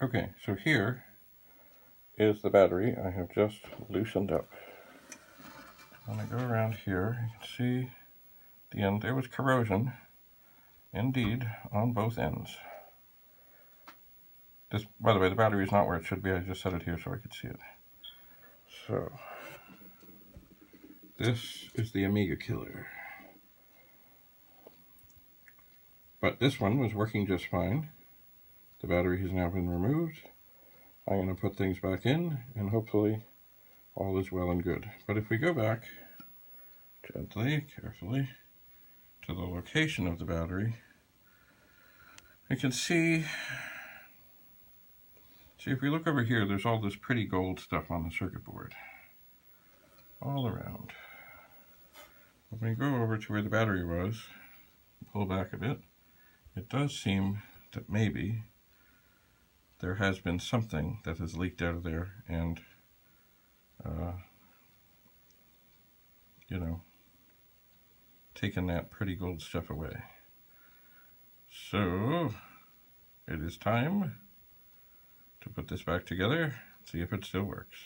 Okay, so here is the battery I have just loosened up. When I go around here, you can see the end. There was corrosion, indeed, on both ends. This, by the way, the battery is not where it should be. I just set it here so I could see it. So, this is the Amiga killer. But this one was working just fine. The battery has now been removed. I'm going to put things back in, and hopefully all is well and good. But if we go back gently, carefully, to the location of the battery, you can see if we look over here, there's all this pretty gold stuff on the circuit board, all around. When we go over to where the battery was, pull back a bit, it does seem that maybe there has been something that has leaked out of there and, taken that pretty gold stuff away. So, it is time to put this back together, see if it still works.